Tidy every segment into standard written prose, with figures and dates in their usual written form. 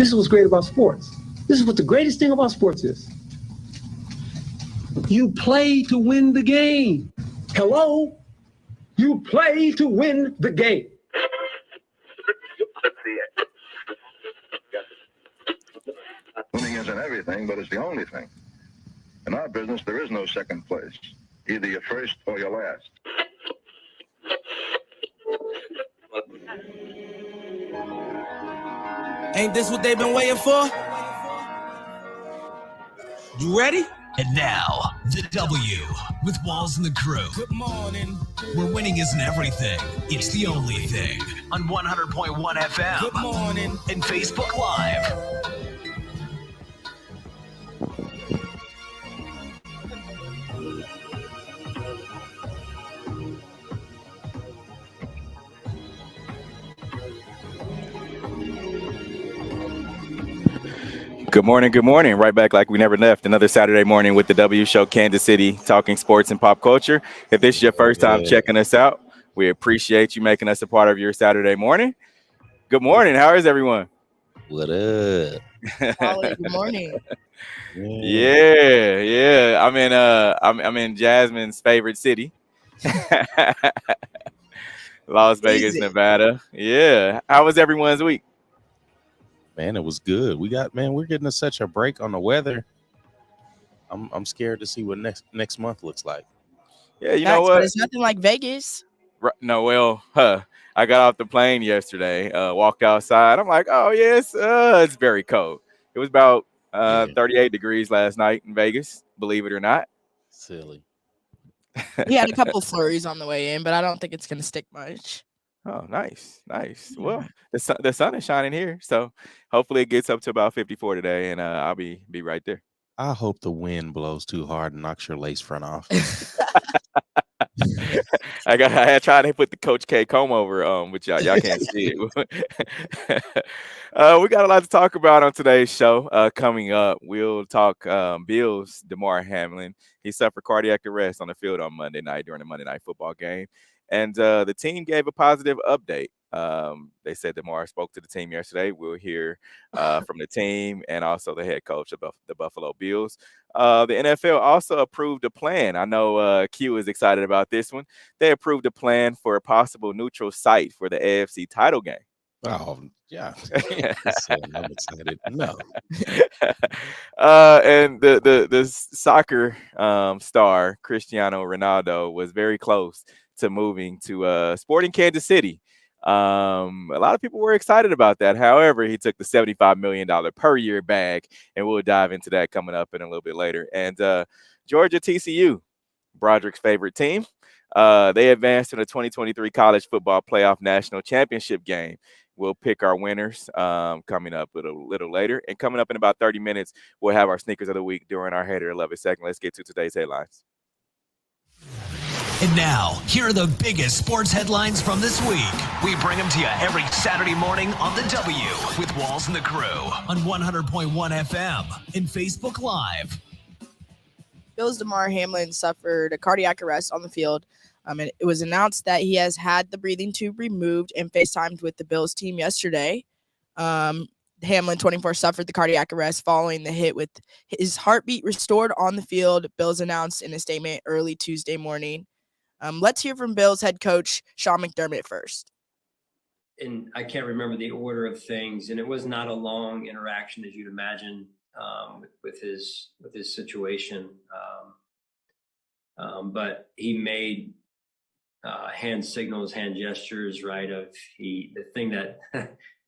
This is what's great about sports. This is what the greatest thing about sports is. You play to win the game. Hello? You play to win the game. Winning isn't everything, but it's the only thing. In our business, there is no second place. Either you're first or you're last. Ain't this what they've been waiting for? You ready? And now, the W with Walls and the Crew. Good morning. Where winning isn't everything, it's the only thing. On 100.1 FM. Good morning. And Facebook Live. Good morning. Good morning. Right back like we never left. Another Saturday morning with the W Show, Kansas City, talking sports and pop culture. If this is your first time checking us out, we appreciate you making us a part of your Saturday morning. Good morning. How is everyone? What up? Good morning. Yeah. I'm in Jasmine's favorite city, Las Vegas, Nevada. Yeah. How was everyone's week? Man, it was good. We're getting such a break on the weather. I'm scared to see what next month looks like. Yeah, you know what? It's nothing like Vegas. I got off the plane yesterday, walked outside. I'm like, oh, yes, it's very cold. It was about 38 degrees last night in Vegas, believe it or not. Silly. We had a couple flurries on the way in, but I don't think it's going to stick much. Oh, nice. Well, the sun is shining here, so hopefully it gets up to about 54 today, and I'll be right there. I hope the wind blows too hard and knocks your lace front off. I had tried to put the Coach K comb over, but y'all can't see it. We got a lot to talk about on today's show. Coming up, we'll talk Bills, Damar Hamlin. He suffered cardiac arrest on the field on Monday night during the Monday Night Football game. And the team gave a positive update. They said Damar spoke to the team yesterday. We'll hear from the team and also the head coach of the Buffalo Bills. The NFL also approved a plan. I know Q is excited about this one. They approved a plan for a possible neutral site for the AFC title game. Oh, yeah. I'm excited. No. And the soccer star, Cristiano Ronaldo, was very close to moving to Sporting Kansas City. A lot of people were excited about that. However, he took the $75 million per year bag, and we'll dive into that coming up in a little bit later. And Georgia TCU, Broderick's favorite team, they advanced to the 2023 College Football Playoff National Championship game. We'll pick our winners coming up a little later. And coming up in about 30 minutes, we'll have our Sneakers of the Week during our Hater Love It segment. Let's get to today's headlines. And now, here are the biggest sports headlines from this week. We bring them to you every Saturday morning on the W with Walls and the Crew on 100.1 FM and Facebook Live. Bills Damar Hamlin suffered a cardiac arrest on the field. And it was announced that he has had the breathing tube removed and FaceTimed with the Bills team yesterday. Hamlin, 24, suffered the cardiac arrest following the hit with his heartbeat restored on the field, Bills announced in a statement early Tuesday morning. Let's hear from Bills head coach Sean McDermott first. And I can't remember the order of things, and it was not a long interaction, as you'd imagine, with his situation. But he made hand signals, hand gestures, right? The thing that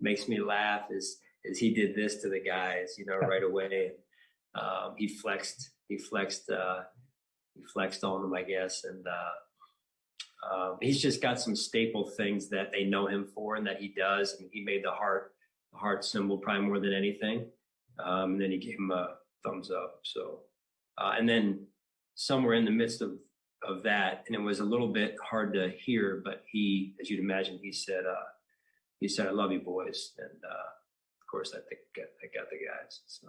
makes me laugh is he did this to the guys, right away. He flexed on them, I guess, and he's just got some staple things that they know him for and that he does. And he made the heart symbol probably more than anything. And then he gave him a thumbs up. So, and then somewhere in the midst of that, and it was a little bit hard to hear, but he, as you'd imagine, he said, "I love you, boys." And of course, I think I got the guys. So.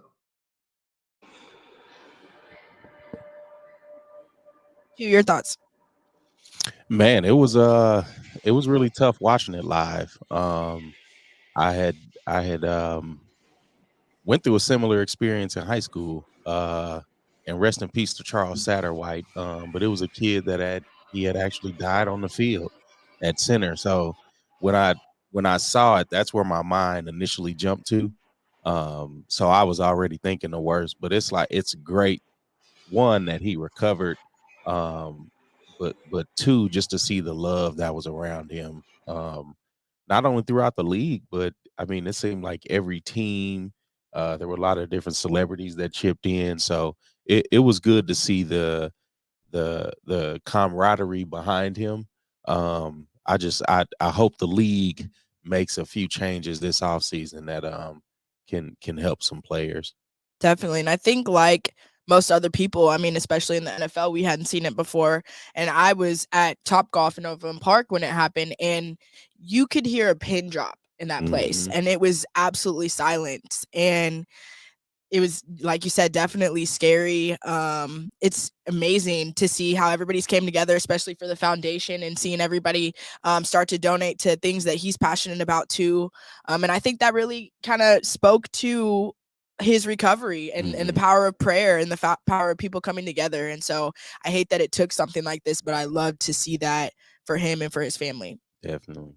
Your thoughts? Man, it was really tough watching it live. I had went through a similar experience in high school. And rest in peace to Charles Satterwhite. But it was a kid that had actually died on the field at center. So when I saw it, that's where my mind initially jumped to. So I was already thinking the worst. But it's great, one, that he recovered, but two, just to see the love that was around him. Not only throughout the league, but I mean, it seemed like every team. There were a lot of different celebrities that chipped in, so it was good to see the camaraderie behind him. I hope the league makes a few changes this offseason that can help some players. Definitely. And I think like most other people, I mean, especially in the NFL, we hadn't seen it before. And I was at Topgolf in Overland Park when it happened, and you could hear a pin drop in that place. Mhm. And it was absolutely silent. And it was, like you said, definitely scary. It's amazing to see how everybody's came together, especially for the foundation, and seeing everybody start to donate to things that he's passionate about too. And I think that really kind of spoke to his recovery and the power of prayer and the power of people coming together. And so I hate that it took something like this, but I love to see that for him and for his family. Definitely.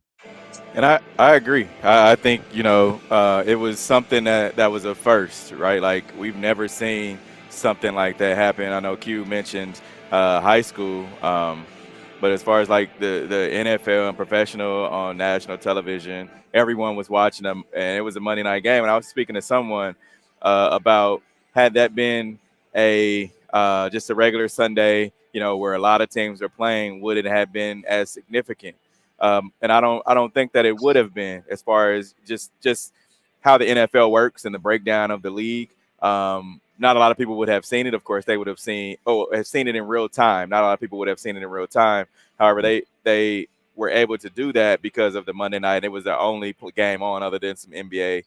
And I agree. I think, it was something that was a first, right? Like, we've never seen something like that happen. I know Q mentioned high school, but as far as like the NFL and professional on national television, everyone was watching them, and it was a Monday night game. And I was speaking to someone about, had that been a just a regular Sunday, where a lot of teams are playing, would it have been as significant? And I don't think that it would have been, as far as just how the NFL works and the breakdown of the league. Not a lot of people would have seen it. Of course, they would have seen it in real time. Not a lot of people would have seen it in real time. However, they were able to do that because of the Monday night. It was the only game on, other than some NBA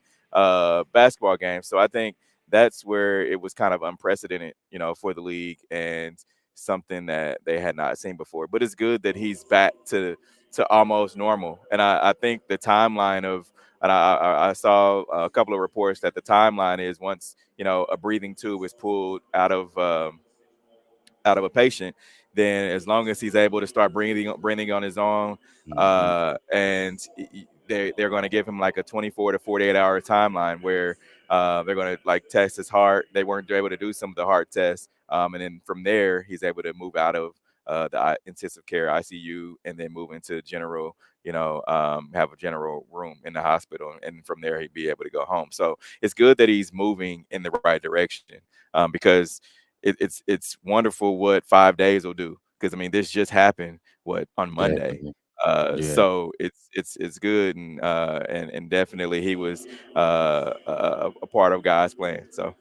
basketball games. So I think that's where it was kind of unprecedented, for the league, and something that they had not seen before. But it's good that he's back to almost normal. And I think the timeline of, and I saw a couple of reports that the timeline is, once, a breathing tube is pulled out of a patient, then as long as he's able to start breathing on his own, and they're going to give him like a 24 to 48 hour timeline where they're going to like test his heart. They weren't able to do some of the heart tests, and then from there he's able to move out of the intensive care ICU, and then move into general, have a general room in the hospital, and from there he'd be able to go home. So it's good that he's moving in the right direction, because it's wonderful what 5 days will do. Because I mean, this just happened on Monday. Definitely. Yeah. So it's good, and definitely he was a part of God's plan. So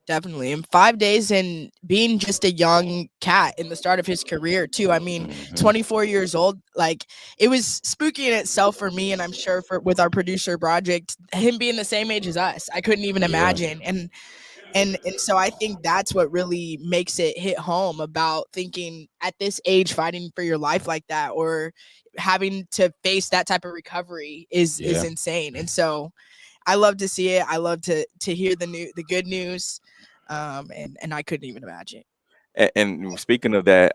Definitely. In 5 days, and being just a young cat in the start of his career too. I mean, 24 years old, like, it was spooky in itself for me, and I'm sure with our producer project, him being the same age as us. I couldn't even imagine. And so I think that's what really makes it hit home about thinking at this age, fighting for your life like that, or having to face that type of recovery is insane. And so I love to see it. I love to hear the good news. And I couldn't even imagine. and speaking of that,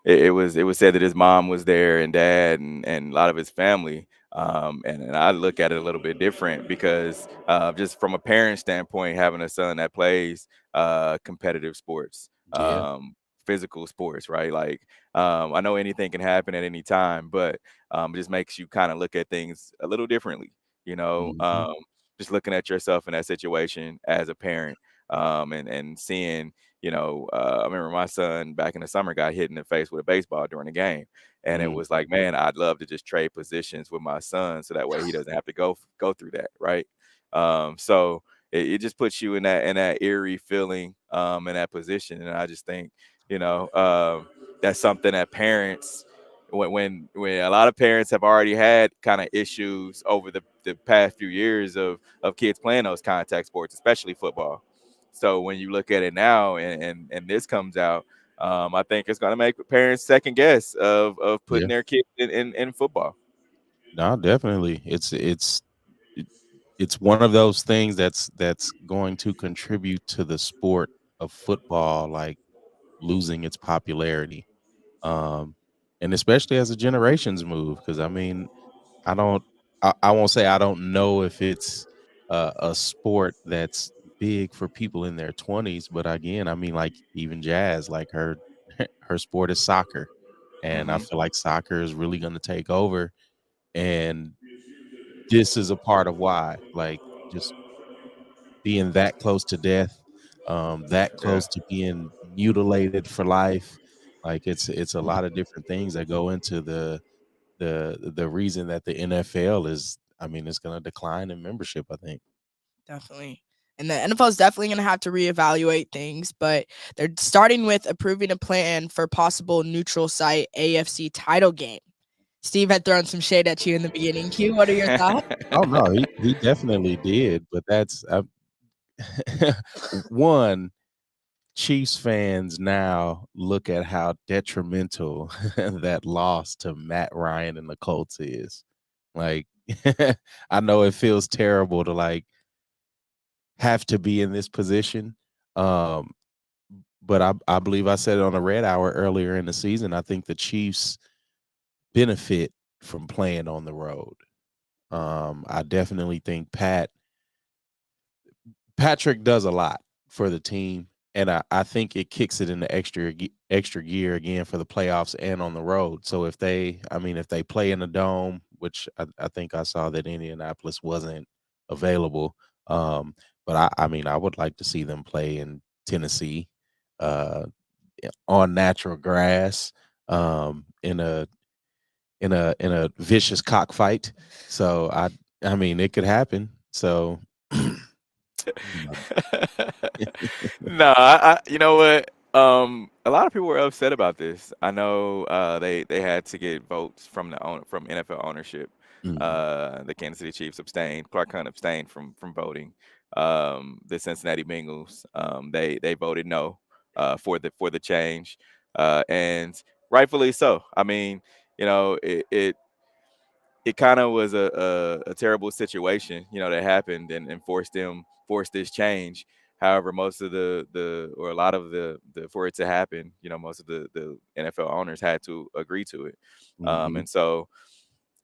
it was said that his mom was there, and dad, and a lot of his family. And I look at it a little bit different, because just from a parent standpoint, having a son that plays competitive sports, Yeah. physical sports, right? Like, I know anything can happen at any time, but it just makes you kind of look at things a little differently, you know. Mhm. Just looking at yourself in that situation as a parent, and seeing, I remember my son back in the summer got hit in the face with a baseball during a game, and it was like, man, I'd love to just trade positions with my son, so that way he doesn't have to go through that, right? So it just puts you in that eerie feeling, in that position, and I just think, that's something that parents, when a lot of parents have already had kind of issues over the past few years of kids playing those contact sports, especially football. So when you look at it now, and this comes out, I think it's going to make parents second guess of putting Yeah. their kids in football. No, definitely. it's one of those things that's going to contribute to the sport of football, like losing its popularity. Um, and especially as the generations move, because I mean, I don't, I won't say I don't know if it's a sport that's big for people in their 20s, but again, I mean, like even Jazz, like her, her sport is soccer, and I Hmm. feel like soccer is really going to take over, and this is a part of why, like just being that close to death, that Yeah. close to being mutilated for life. Like it's a lot of different things that go into the reason that the NFL is, I mean, it's going to decline in membership, I think. Definitely. And the NFL is definitely going to have to reevaluate things, but they're starting with approving a plan for possible neutral site AFC title game. Steve had thrown some shade at you in the beginning. Q, what are your thoughts? Oh no, he definitely did, but that's one. Chiefs fans now look at how detrimental that loss to Matt Ryan and the Colts is. Like, I know it feels terrible to like have to be in this position. Um, but I believe I said it on the Red Hour earlier in the season. I think the Chiefs benefit from playing on the road. I definitely think Patrick does a lot for the team, and I think it kicks it into extra gear again for the playoffs and on the road. So if they, I mean, if they play in the dome, which I think I saw that Indianapolis wasn't available, um, but I mean, I would like to see them play in Tennessee, uh, on natural grass, in a vicious cockfight. So I mean, it could happen. So. You know, No, you know what? A lot of people were upset about this. I know they had to get votes from from NFL ownership. mhm. The Kansas City Chiefs abstained. Clark Hunt abstained from voting. The Cincinnati Bengals they voted no for the change, and rightfully so. I mean, you know, it kind of was a terrible situation, you know, that happened and forced this change. However, most of the or a lot of the for it to happen, you know, most of the NFL owners had to agree to it, Mhm. and so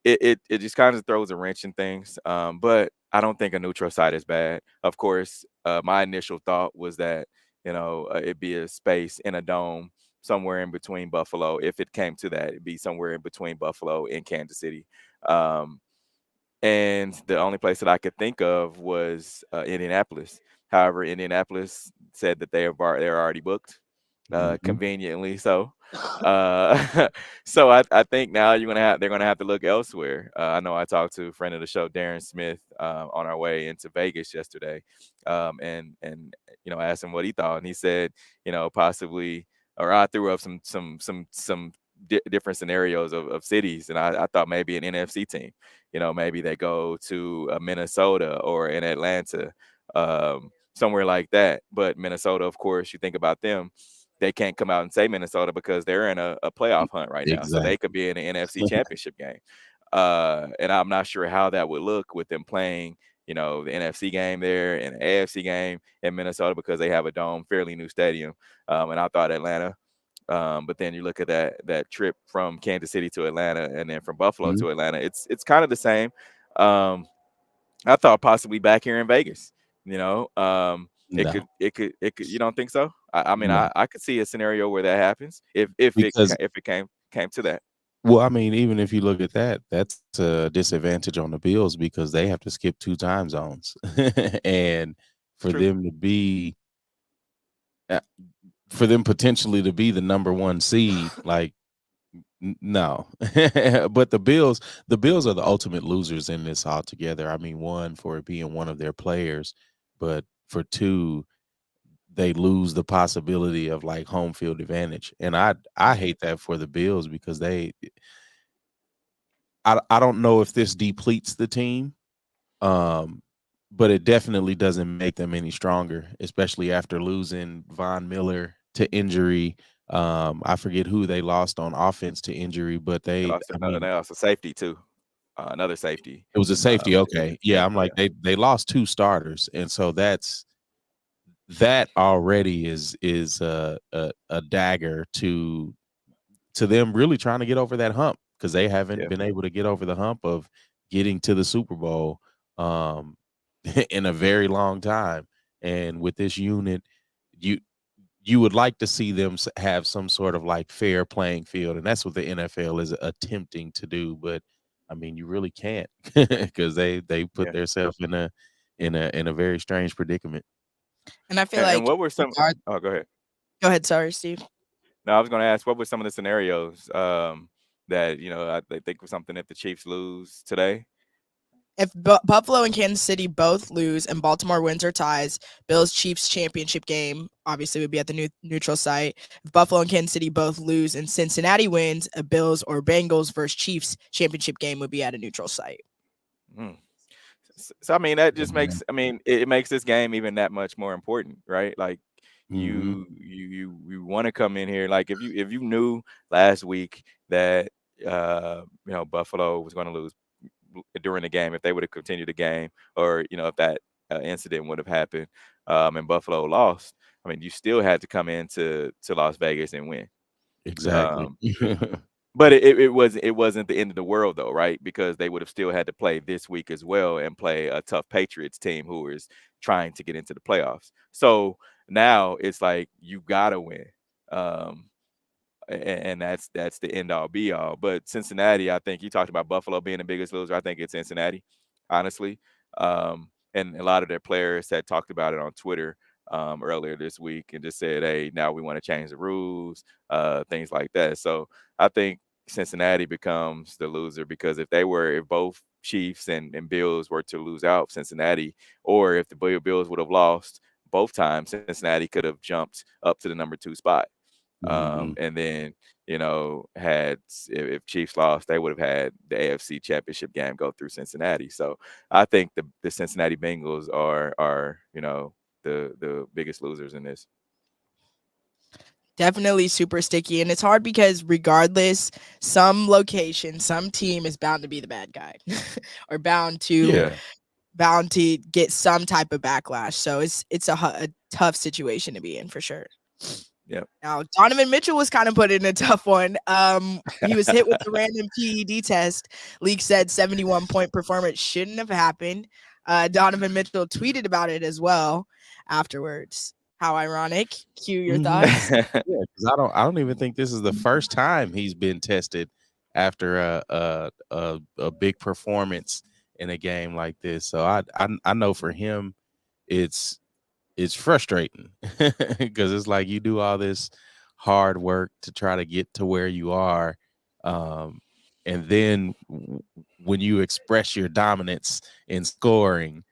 it just kind of throws a wrench in things. But I don't think a neutral site is bad. Of course, my initial thought was that it'd be a space in a dome somewhere in between Buffalo. If it came to that, it'd be somewhere in between Buffalo and Kansas City. Um, and the only place that I could think of was Indianapolis. However, Indianapolis said that they're already booked, Mhm. conveniently so. So I think now they're gonna have to look elsewhere. I know I talked to a friend of the show, Darren Smith, on our way into Vegas yesterday, and asked him what he thought, and he said possibly, or I threw up some different scenarios of cities, and I thought maybe an NFC team. Maybe they go to Minnesota or in Atlanta, somewhere like that. But Minnesota, of course, you think about them, they can't come out and say Minnesota because they're in a playoff hunt right now. So they could Exactly. be in an NFC championship game. And I'm not sure how that would look with them playing, the NFC game there and the AFC game in Minnesota because they have a dome, fairly new stadium. And I thought Atlanta. But then you look at that trip from Kansas City to Atlanta, and then from Buffalo Mhm. to Atlanta. It's kind of the same. Um, I thought possibly back here in Vegas. It No, could it could it could. You don't think so? I mean, no, I could see a scenario where that happens because if it came to that. well, I mean, even if you look at that, that's a disadvantage on the Bills because they have to skip 2 time zones. And for True. them to be uh, for them potentially to be the number 1 seed, like, no. But the Bills are the ultimate losers in this altogether. I mean, 1, for it being one of their players, but for 2, they lose the possibility of like home field advantage. And I Mhm. hate that for the Bills because I don't know if this depletes the team, um, but it definitely doesn't make them any stronger, especially after losing Von Miller to injury. I forget who they lost on offense to injury, but They they, lost I another. mean, They lost a safety too. another safety. It was a safety. Okay. Yeah. I'm like, yeah. they lost 2 starters. And so that already is a dagger to them really trying to get over that hump, because they haven't been able to get over the hump of getting to the Super Bowl in a very long time. And with this unit, you would like to see them have some sort of like fair playing field, and that's what the NFL is attempting to do. But I mean, you really can't, because they put themselves in a very strange predicament. And I feel And like what were some? Oh, go ahead. Go ahead. Sorry, Steve. No, I was going to ask, what were some of the scenarios that I think was something if the Chiefs lose today? If Buffalo and Kansas City both lose and Baltimore wins or ties, Bills Chiefs championship game obviously would be at the neutral site. If Buffalo and Kansas City both lose and Cincinnati wins, a Bills or Bengals versus Chiefs championship game would be at a neutral site. Mm. So I mean, that just makes it makes this game even that much more important, right? Like Mhm. you want to come in here, like if you knew last week that Buffalo was going to lose during the game, if they would have continued the game, or if that incident would have happened, and Buffalo lost, I mean, you still had to come into Las Vegas and win. Exactly. Um, but it wasn't the end of the world though, right? Because they would have still had to play this week as well and play a tough Patriots team who is trying to get into the playoffs. So now it's like you gotta win. Um, and that's the end all be all. But Cincinnati, I think you talked about Buffalo being the biggest loser. I think it's Cincinnati, honestly. And a lot of their players had talked about it on Twitter earlier this week and just said, "Hey, now we want to change the rules, things like that." So I think Cincinnati becomes the loser, because if both Chiefs and Bills were to lose out, Cincinnati, or if the Bills would have lost both times, Cincinnati could have jumped up to the number 2 spot. Mhm. And then, if Chiefs lost, they would have had the AFC Championship game go through Cincinnati. So I think the Cincinnati Bengals are the biggest losers in this. Definitely super sticky, and it's hard because regardless, some location, some team is bound to be the bad guy, or bound to get some type of backlash. So it's a tough situation to be in for sure. Yep. Now, Donovan Mitchell was kind of put in a tough one. He was hit with the random PED test. Leak said 71-point performance shouldn't have happened. Donovan Mitchell tweeted about it as well afterwards. How ironic. Cue your thoughts. Yeah, because I don't even think this is the first time he's been tested after a big performance in a game like this. So I know for him, it's frustrating, because it's like you do all this hard work to try to get to where you are, and then when you express your dominance in scoring,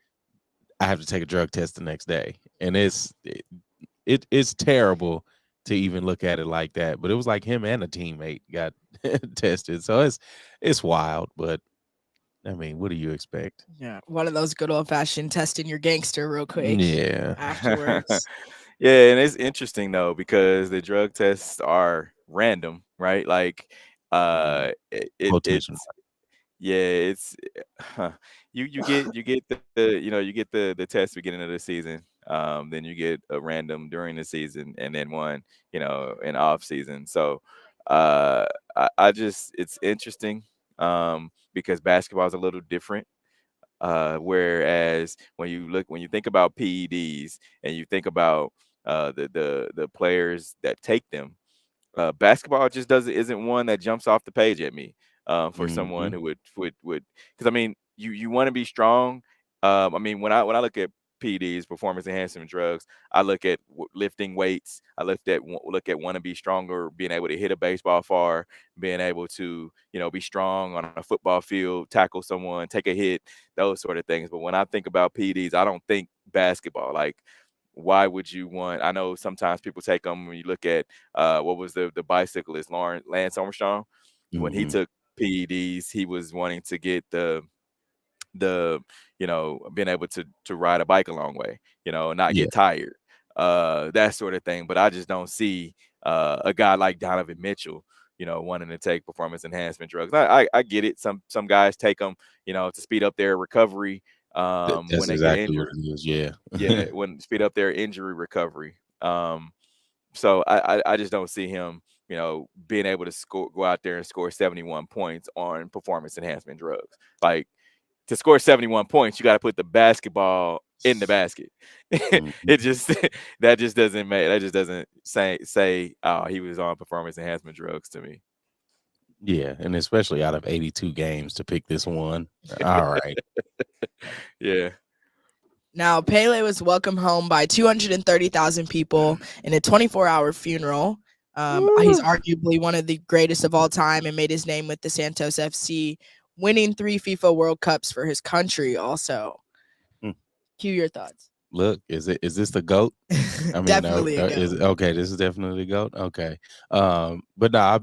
I have to take a drug test the next day, and it's terrible to even look at it like that. But it was like him and a teammate got tested, so it's wild. But I mean, what do you expect? Yeah, one of those good old fashioned testing your gangster real quick Yeah. afterwards. Yeah, and it's interesting though, because the drug tests are random, right? Like Quotation. it's you get the test beginning of the season, then you get a random during the season, and then one in off season. So I just, it's interesting, because basketball is a little different. Whereas when you think about PEDs and you think about the players that take them, basketball just isn't one that jumps off the page at me, for someone Mhm. who would, because I mean, you want to be strong. I mean, when I look at PEDs, performance enhancing drugs, I look at lifting weights. I look at want to be stronger, being able to hit a baseball far, being able to be strong on a football field, tackle someone, take a hit, those sort of things. But when I think about PEDs, I don't think basketball. Like, why would you want? I know sometimes people take them. When you look at what was the bicyclist Lance Armstrong, when he Mhm. took PEDs, he was wanting to get the being able to ride a bike a long way, not Yeah. get tired, that sort of thing. But I just don't see a guy like Donovan Mitchell wanting to take performance enhancement drugs. I get it. Some guys take them, to speed up their recovery when That's they get exactly what injured. it is. Yeah. Yeah, when speed up their injury recovery. So I just don't see him, being able to go out there and score 71 points on performance enhancement drugs. Like, to score 71 points, you got to put the basketball in the basket. Mhm. It just that just doesn't say oh, he was on performance enhancement drugs to me. Yeah, and especially out of 82 games to pick this one. All right. Yeah. Now, Pele was welcomed home by 230,000 people in a 24-hour funeral. He's Woo. arguably one of the greatest of all time and made his name with the Santos FC, winning 3 FIFA World Cups for his country also. Hmm. Cue your thoughts. Look, is this the GOAT? I mean, Definitely a is goat. okay. This is definitely the GOAT. Okay, but no,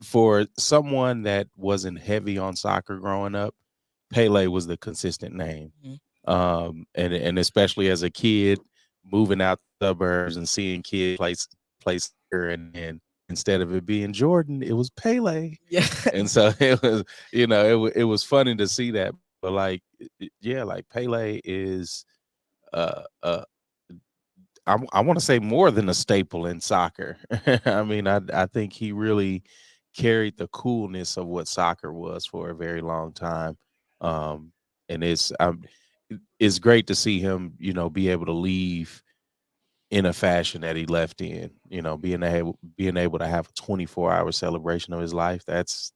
for someone that wasn't heavy on soccer growing up, Pele was the consistent name. Mhm. And especially as a kid, moving out the suburbs and seeing kids play soccer, and instead of it being Jordan, it was Pele, Yeah. and so it was, it was funny to see that. But like, yeah, like Pele is, uh, uh, I want to say more than a staple in soccer. I mean, I think he really carried the coolness of what soccer was for a very long time. And it's great to see him, be able to leave in a fashion that he left in. Being able to have a 24-hour celebration of his life. That's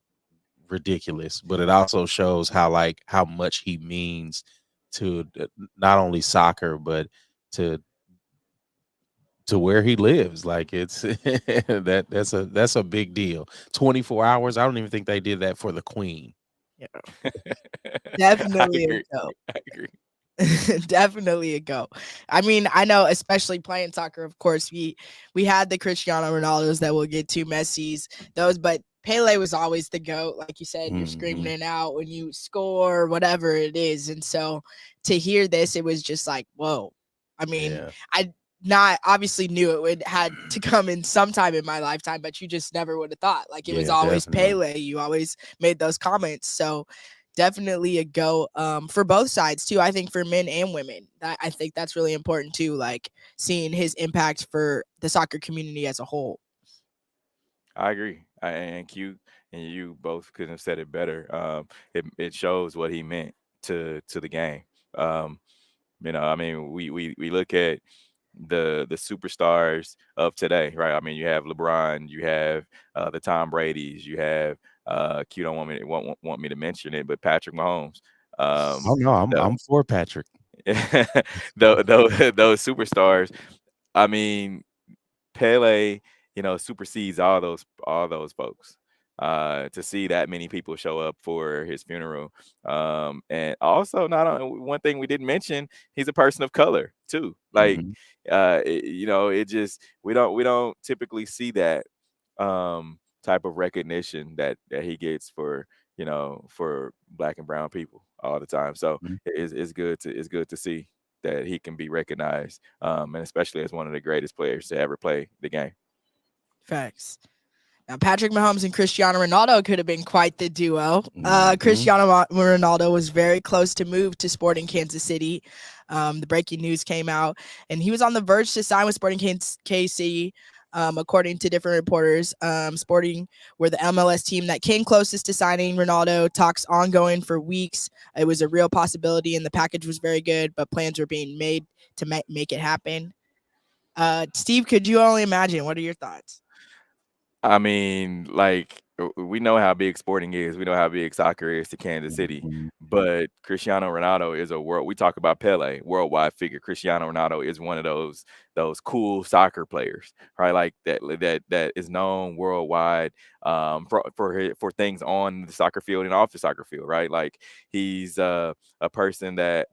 ridiculous, but it also shows how much he means to not only soccer but to where he lives. Like, it's that's a big deal. 24 hours. I don't even think they did that for the Queen. Yeah. I Definitely agree. a goat. I agree. Definitely a go. I mean, I know, especially playing soccer, of course, we had the Cristiano Ronaldos that will get to Messi's, but Pele was always the GOAT. Like you said, you're screaming Mhm. it out when you score, whatever it is. And so to hear this, it was just like, whoa. I mean, Yeah. I not obviously knew it would had to come in sometime in my lifetime, but you just never would have thought. Like, it was Yeah, always definitely. Pele. You always made those comments. So definitely a go for both sides too. I think for men and women, I think that's really important too. Like, seeing his impact for the soccer community as a whole. I agree. And Q and you both couldn't have said it better. It shows what he meant to the game. Um, I mean, we look at the superstars of today, right? I mean, you have LeBron, you have the Tom Brady's, you have Q don't want me to mention it, but Patrick Mahomes. Oh no, The, I'm for Patrick. those superstars. I mean, Pele, supersedes all those folks. To see that many people show up for his funeral, and also not only one thing we didn't mention, he's a person of color too. Like, Mhm. it just we don't typically see that type of recognition that he gets for black and brown people all the time. So Mhm. it's good to see that he can be recognized, and especially as one of the greatest players to ever play the game. Facts. Now, Patrick Mahomes and Cristiano Ronaldo could have been quite the duo. Mhm. Cristiano Ronaldo was very close to move to Sporting Kansas City. The breaking news came out, and he was on the verge to sign with Sporting KC. According to different reporters, Sporting were the MLS team that came closest to signing Ronaldo. Talks ongoing for weeks. It was a real possibility, and the package was very good, but plans were being made to make it happen. Steve, could you only imagine? What are your thoughts? I mean, like, we know how big Sporting is. We know how big soccer is to Kansas City. Mhm. But Cristiano Ronaldo is a world. We talk about Pele, worldwide figure. Cristiano Ronaldo is one of those cool soccer players, right? Like that is known worldwide, for things on the soccer field and off the soccer field, right? Like, he's a person that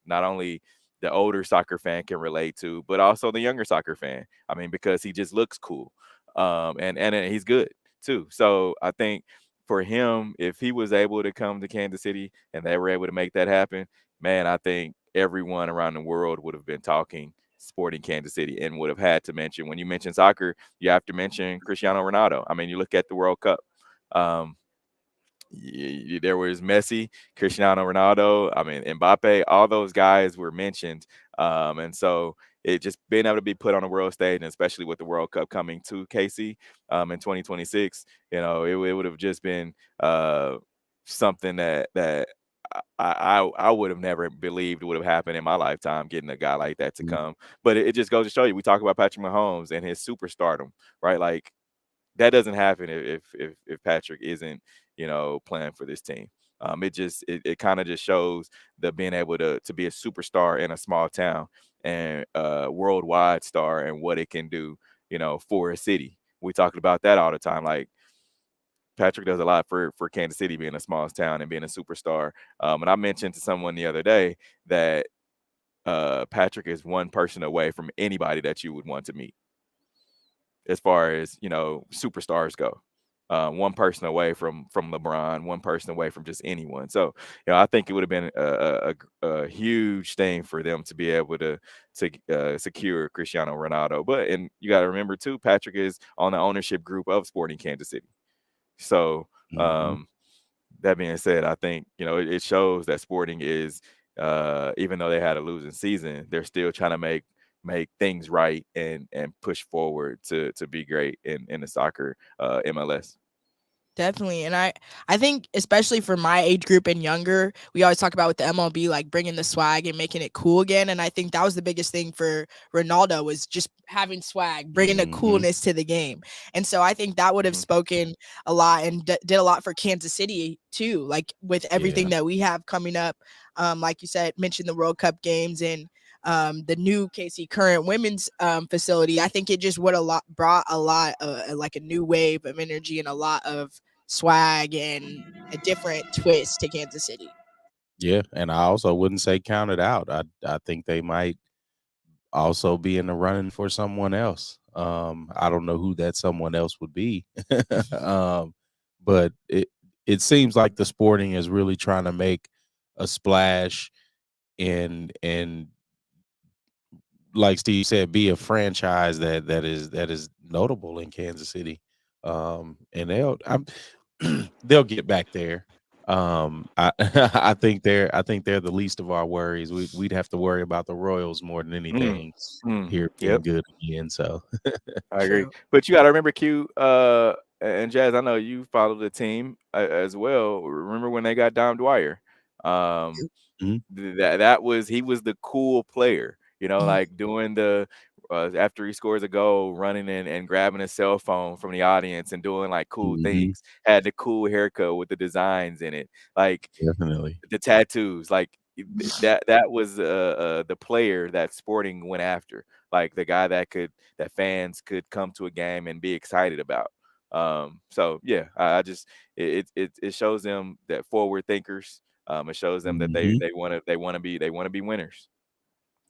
not only the older soccer fan can relate to, but also the younger soccer fan. I mean, because he just looks cool, and he's good too. So I think for him, if he was able to come to Kansas City and they were able to make that happen, man, I think everyone around the world would have been talking Sporting Kansas City, and would have had to mention, when you mention soccer, you have to mention Cristiano Ronaldo. I mean, you look at the World Cup. There was Messi, Cristiano Ronaldo, I mean, Mbappe, all those guys were mentioned. And so it just being able to be put on the world stage, and especially with the World Cup coming to KC in 2026, it would have just been something that I would have never believed would have happened in my lifetime, getting a guy like that to come. But it just goes to show you, we talk about Patrick Mahomes and his superstardom, right? Like, that doesn't happen if Patrick isn't, playing for this team. It kind of just shows the being able to be a superstar in a small town and a worldwide star, and what it can do, for a city. We talk about that all the time. Like, Patrick does a lot for Kansas City, being a small town and being a superstar. And I mentioned to someone the other day that Patrick is one person away from anybody that you would want to meet, as far as, superstars go. One person away from LeBron, one person away from just anyone. So, I think it would have been a huge thing for them to be able to secure Cristiano Ronaldo. And you got to remember too, Patrick is on the ownership group of Sporting Kansas City. So that being said, I think, it shows that Sporting is, even though they had a losing season, they're still trying to make things right and push forward to be great in the soccer MLS. Definitely. And I think, especially for my age group and younger, we always talk about with the MLB, like bringing the swag and making it cool again. And I think that was the biggest thing for Ronaldo, was just having swag, bringing the coolness to the game. And so I think that would have spoken a lot and did a lot for Kansas City too, like with everything that we have coming up. Like you said, mentioned the World Cup games and the new KC current women's facility. I think it just would have brought a lot, like a new wave of energy and a lot of swag and a different twist to Kansas City. Yeah, and I also wouldn't say count it out. I think they might also be in the running for someone else. I don't know who that someone else would be, but it seems like the Sporting is really trying to make a splash and like Steve said, be a franchise that is notable in Kansas City. And they'll get back there. I think they're the least of our worries. We'd have to worry about the Royals more than anything here being good again. So I agree. But you got to remember, Q and Jazz, I know you followed the team as well. Remember when they got Dom Dwyer? He was the cool player, like doing the after he scores a goal, running in and grabbing a cell phone from the audience and doing like cool things. Had the cool haircut with the designs in it, like definitely the tattoos. Like that was the player that Sporting went after, like the guy that fans could come to a game and be excited about. So yeah, it shows them that forward thinkers. It shows them that they want to be winners.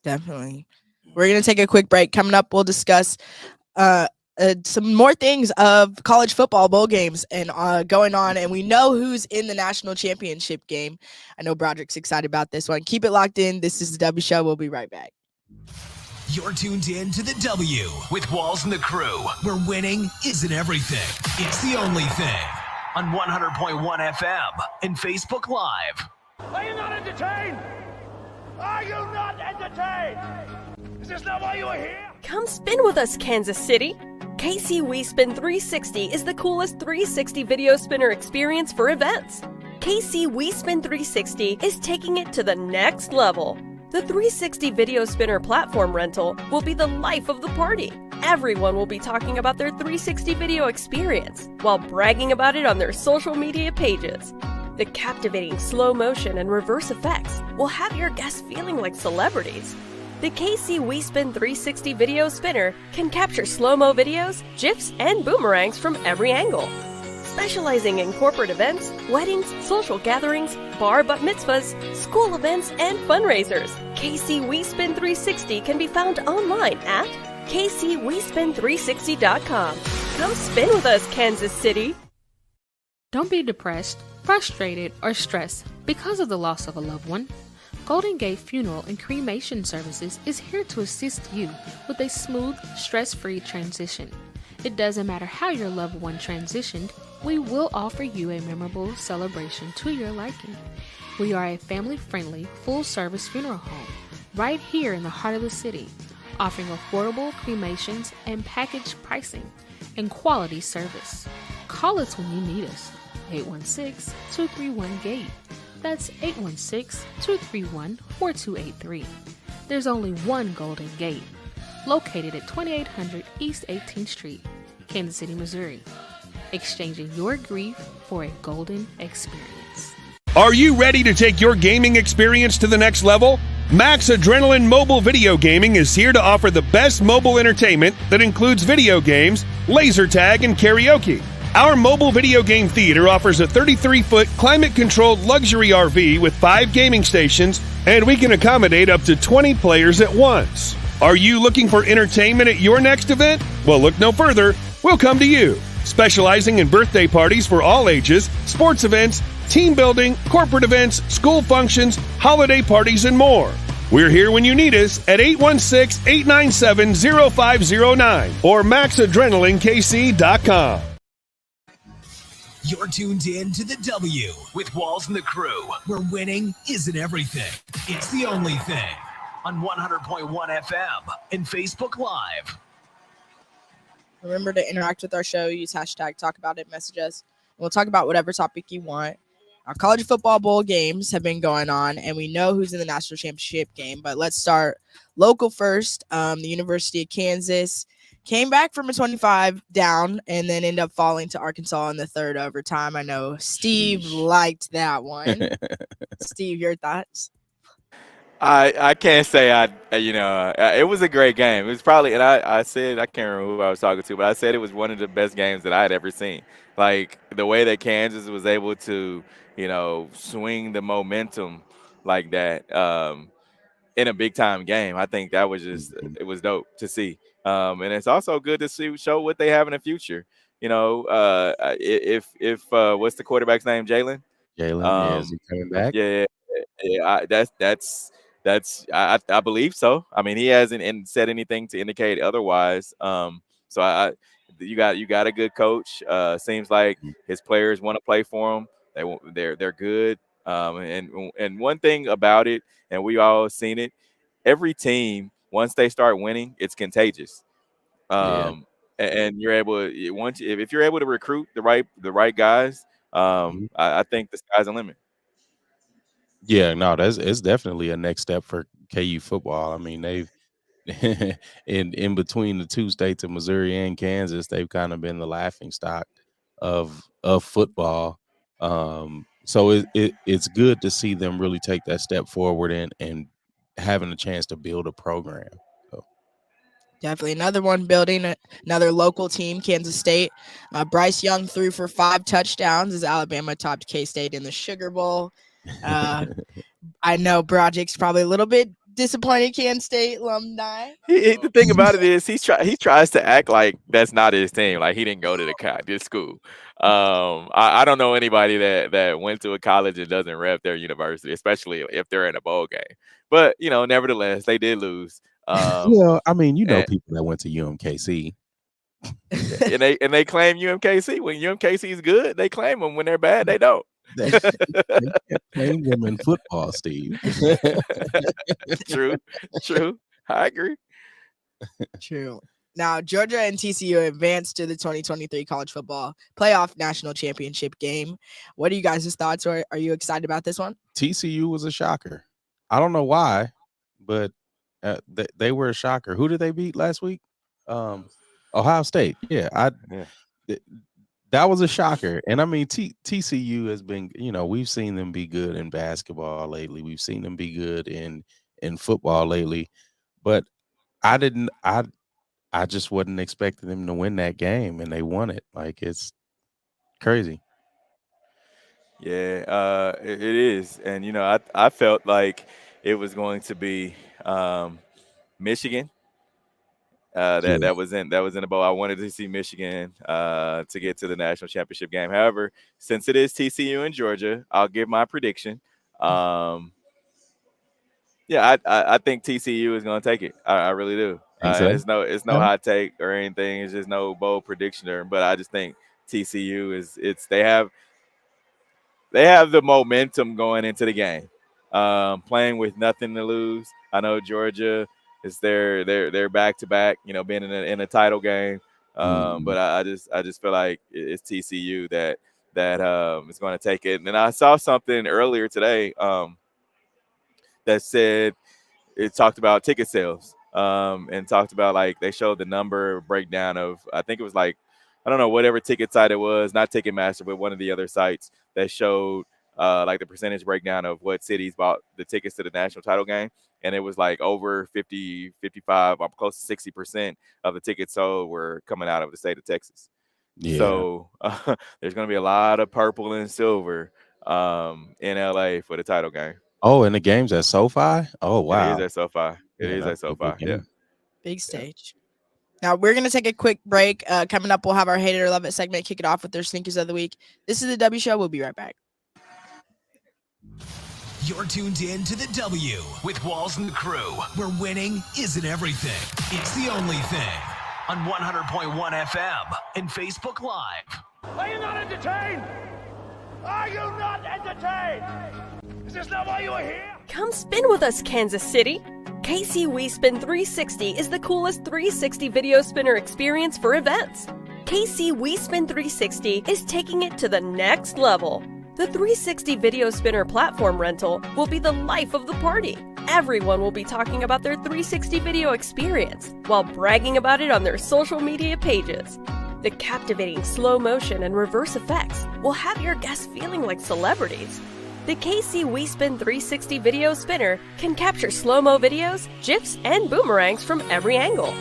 Definitely. We're going to take a quick break. Coming up, we'll discuss some more things of college football bowl games and going on. And we know who's in the national championship game. I know Broderick's excited about this one. Keep it locked in. This is the W Show. We'll be right back. You're tuned in to the W with Walls and the Crew, where winning isn't everything. It's the only thing. On 100.1 FM and Facebook Live. Are you not entertained? Are you not entertained? Is this not why you are here? Come spin with us, Kansas City. KC We Spin 360 is the coolest 360 video spinner experience for events. KC We Spin 360 is taking it to the next level. The 360 video spinner platform rental will be the life of the party. Everyone will be talking about their 360 video experience while bragging about it on their social media pages. The captivating slow motion and reverse effects will have your guests feeling like celebrities. The KC We Spin 360 video spinner can capture slow-mo videos, GIFs, and boomerangs from every angle. Specializing in corporate events, weddings, social gatherings, bar bat mitzvahs, school events, and fundraisers, KC We Spin 360 can be found online at kcwespin360.com. Come spin with us, Kansas City. Don't be depressed, frustrated, or stressed because of the loss of a loved one. Golden Gate Funeral and Cremation Services is here to assist you with a smooth, stress-free transition. It doesn't matter how your loved one transitioned, we will offer you a memorable celebration to your liking. We are a family-friendly, full-service funeral home right here in the heart of the city, offering affordable cremations and package pricing and quality service. Call us when you need us. 816-231-GATE. That's 816-231-4283. There's only one Golden Gate, located at 2800 East 18th Street, Kansas City, Missouri. Exchanging your grief for a golden experience. Are you ready to take your gaming experience to the next level? Max Adrenaline Mobile Video Gaming is here to offer the best mobile entertainment that includes video games, laser tag, and karaoke. Our mobile video game theater offers a 33-foot climate-controlled luxury RV with 5 gaming stations, and we can accommodate up to 20 players at once. Are you looking for entertainment at your next event? Well, look no further. We'll come to you. Specializing in birthday parties for all ages, sports events, team building, corporate events, school functions, holiday parties, and more. We're here when you need us at 816-897-0509 or maxadrenalinekc.com. You're tuned in to the W with Walls and the Crew, where winning isn't everything. It's the only thing. On 100.1 FM and Facebook Live. Remember to interact with our show. Use hashtag talk about it. Message us. We'll talk about whatever topic you want. Our college football bowl games have been going on, and we know who's in the national championship game. But let's start local first. The University of Kansas came back from a 25 down and then ended up falling to Arkansas in the third overtime. I know Steve liked that one. Steve, your thoughts? I can't say it was a great game. It was probably, and I said, I can't remember who I was talking to, but I said it was one of the best games that I had ever seen. Like the way that Kansas was able to, swing the momentum like that in a big time game. I think that was it was dope to see. And it's also good to show what they have in the future. If what's the quarterback's name? Jalen. Jalen, is he coming back? Yeah. I believe so. I mean, he hasn't said anything to indicate otherwise. So you got a good coach. Seems like his players want to play for him. They're good. And one thing about it, and we all seen it, every team once they start winning, it's contagious. And you're able to if you're able to recruit the right guys, I think the sky's the limit. Yeah, no, it's definitely a next step for KU football. I mean, they've in between the two states of Missouri and Kansas, they've kind of been the laughing stock of football. So it's good to see them really take that step forward and having a chance to build a program. So. Definitely another one building another local team, Kansas State. Bryce Young threw for 5 touchdowns as Alabama topped K-State in the Sugar Bowl. I know Broderick's probably a little bit disappointed Kansas State alumni. The thing about it is he tries to act like that's not his team, like he didn't go to this school. I don't know anybody that went to a college and doesn't rep their university, especially if they're in a bowl game. But nevertheless, they did lose. Well, I mean, people that went to UMKC. and they claim UMKC. When UMKC is good, they claim them. When they're bad, they don't. They can't claim them in football, Steve. True. I agree. True. Now, Georgia and TCU advanced to the 2023 college football playoff national championship game. What are you guys' thoughts? Or are you excited about this one? TCU was a shocker. I don't know why, but they were a shocker. Who did they beat last week? Ohio State. Yeah. That was a shocker. And I mean, TCU has been, we've seen them be good in basketball lately. We've seen them be good in football lately. But I just wasn't expecting them to win that game, and they won it. Like, it's crazy. Yeah, it is. And, I felt like it was going to be Michigan. That was in the bowl. I wanted to see Michigan to get to the national championship game. However, since it is TCU in Georgia, I'll give my prediction. Yeah, I think TCU is going to take it. I really do. Think And so? it's no Yeah. hot take or anything. It's just no bold prediction there. But I just think TCU is they have the momentum going into the game, playing with nothing to lose. I know Georgia is their back to back, being in a title game. But Mhm. I just feel like it's TCU that is going to take it. And then I saw something earlier today that said it talked about ticket sales, and talked about like they showed the number breakdown of, I think it was like, I don't know, whatever ticket site it was, not Ticketmaster, but one of the other sites that showed like the percentage breakdown of what cities bought the tickets to the national title game. And it was like over 50, 55, up close to 60% of the tickets sold were coming out of the state of Texas. Yeah. So there's going to be a lot of purple and silver in LA for the title game. Oh, and the game's at SoFi? Oh, It is wow. at SoFi. It Yeah, is at that's a SoFi. big Yeah. game. Big stage. Now we're gonna take a quick break. Coming up, we'll have our Hate It or Love It segment. Kick it off with their sneakers of the week. This is the W Show. We'll be right back. You're tuned in to the W with Walls and the Crew, where winning isn't everything. It's the only thing. On 100.1 FM and Facebook Live. Are you not entertained? Are you not entertained? Is this not why you are here? Come spin with us, Kansas City. KC WeSpin 360 is the coolest 360 video spinner experience for events. KC WeSpin 360 is taking it to the next level. The 360 video spinner platform rental will be the life of the party. Everyone will be talking about their 360 video experience while bragging about it on their social media pages. The captivating slow motion and reverse effects will have your guests feeling like celebrities. The KC WeSpin 360 video spinner can capture slow-mo videos, GIFs, and boomerangs from every angle.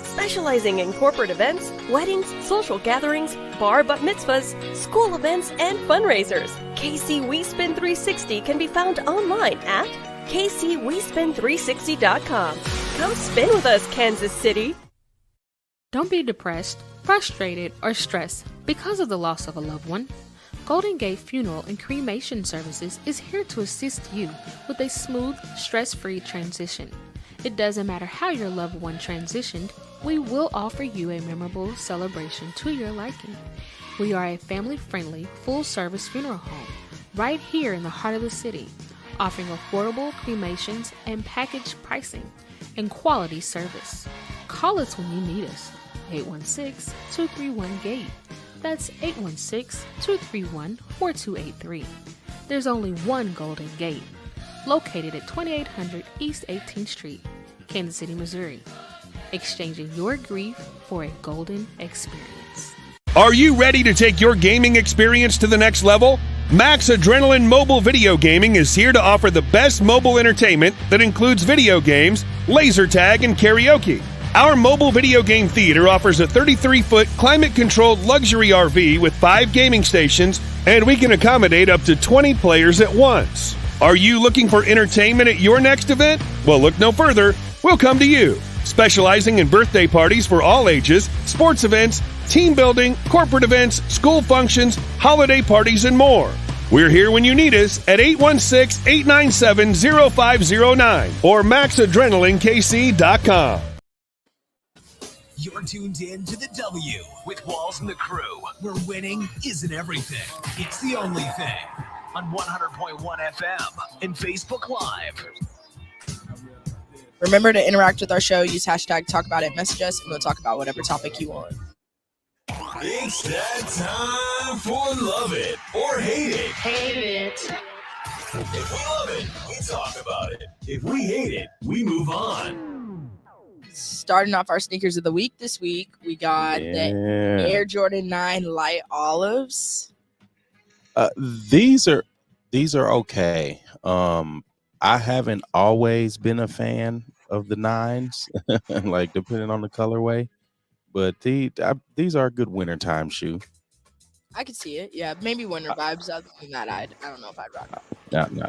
Specializing in corporate events, weddings, social gatherings, bar bat mitzvahs, school events, and fundraisers, KC WeSpin 360 can be found online at kcwespin360.com. Come spin with us, Kansas City! Don't be depressed, frustrated, or stressed because of the loss of a loved one. Golden Gate Funeral and Cremation Services is here to assist you with a smooth, stress-free transition. It doesn't matter how your loved one transitioned, we will offer you a memorable celebration to your liking. We are a family-friendly, full-service funeral home right here in the heart of the city, offering affordable cremations and package pricing and quality service. Call us when you need us. 816-231-GATE. That's 816-231-4283. There's only one Golden Gate, located at 2800 East 18th Street, Kansas City, Missouri. Exchanging your grief for a golden experience. Are you ready to take your gaming experience to the next level? Max Adrenaline Mobile Video Gaming is here to offer the best mobile entertainment that includes video games, laser tag, and karaoke. Our mobile video game theater offers a 33-foot climate-controlled luxury RV with 5 gaming stations, and we can accommodate up to 20 players at once. Are you looking for entertainment at your next event? Well, look no further. We'll come to you. Specializing in birthday parties for all ages, sports events, team building, corporate events, school functions, holiday parties, and more. We're here when you need us at 816-897-0509 or maxadrenalinekc.com. You're tuned in to the W with Walls and the Crew, where winning isn't everything. It's the only thing. On 100.1 FM and Facebook Live. Remember to interact with our show. Use hashtag Talk About It. Message us, and we'll talk about whatever topic you want. It's that time for Love It or Hate It. Hate it. If we love it, we talk about it. If we hate it, we move on. Starting off our sneakers of the week this week, we got the Air Jordan 9 Light Olives. These are okay. I haven't always been a fan of the 9s, like depending on the colorway, but these are a good wintertime shoe. I could see it. Yeah, maybe winter vibes. Other than that, I don't know if I'd rock it.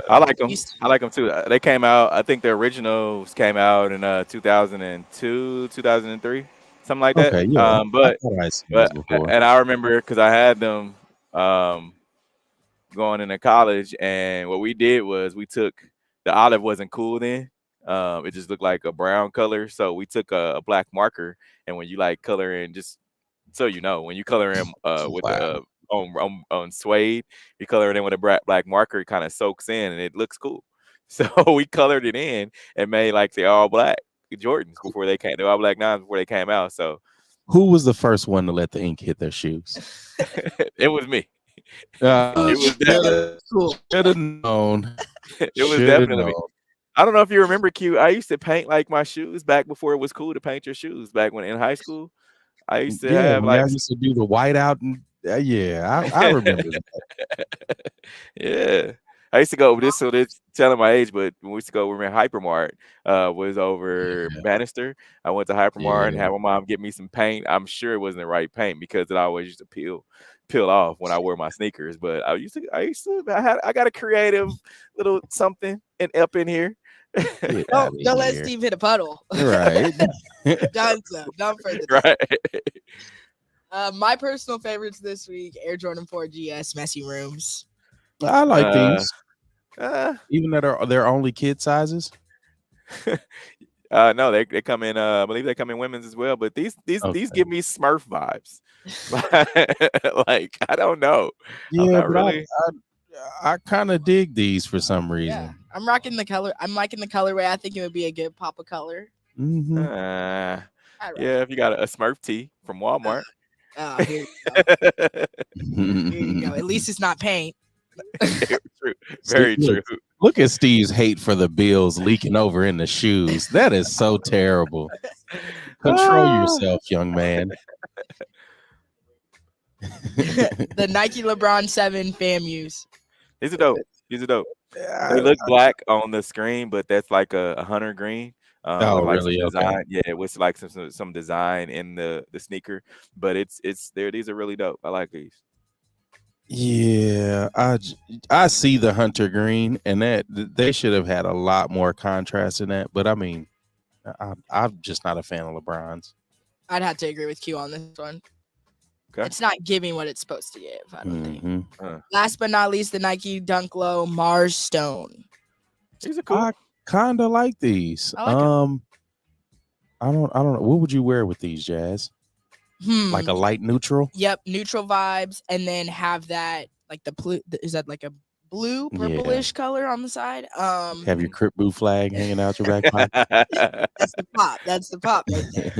I like them. I like them too. They came out, I think the originals came out in 2002, 2003, something like that. Okay, yeah. But before. and I remember because I had them going into college, and what we did was we took the olive wasn't cool then, It just looked like a brown color. So we took a black marker, and when you like color in, just so you know, when you color in with Wow. the on suede, you color it in with a black marker, it kind of soaks in and it looks cool. So we colored it in and made like the all black Jordans before they came, the all black nines before they came out. So Who was the first one to let the ink hit their shoes? it was me. It was definitely should have known. it was Shoulda definitely me. known. I don't know if you remember, Q. I used to paint like my shoes back before it was cool to paint your shoes. Back when in high school, I used to Yeah, have when like I used to do the whiteout, and yeah, I remember that. yeah. I used to go this telling my age, but when we used to go, we were in Hypermart, was over Bannister. I went to Hypermart and Yeah. had my mom get me some paint. I'm sure it wasn't the right paint because it always used to peel off when I wore my sneakers. But I got a creative little something up in here. Don't let Steve hit a puddle. Right. Done for the day. Right. My personal favorites this week: Air Jordan 4 GS Messy Rooms. I like these. Even that they're only kid sizes. No, they come in. I believe they come in women's as well. But these give me Smurf vibes. Like I don't know. I'm Yeah, not but really. I kind of dig these for some reason. Yeah, I'm rocking the color. I'm liking the colorway. I think it would be a good pop of color. Mm-hmm. Yeah, if you got a Smurf tee from Walmart. Here you go. At least it's not paint. True. Very true. Look at Steve's hate for the Bills leaking over in the shoes. That is so terrible. Control yourself, young man. The Nike LeBron 7 FAMUs. These are dope. They look black on the screen, but that's like a hunter green. Oh, with like really? some design. Okay. Yeah, with like some design in the sneaker. But it's there. These are really dope. I like these. Yeah, I see the hunter green, and that they should have had a lot more contrast in that. But I mean, I'm just not a fan of LeBron's. I'd have to agree with Q on this one. Okay. It's not giving what it's supposed to give, I don't think. Uh, Last but not least, the Nike Dunk Low Mars Stone. These are cool. I kind of like these. I like 'em. I don't know. What would you wear with these, Jazz? Like a light neutral? Yep, neutral vibes, and then have that like the blue. Is that like a blue purplish color on the side? Have your Crip Boo flag hanging out your back pocket? That's the pop. That's the pop. Right there.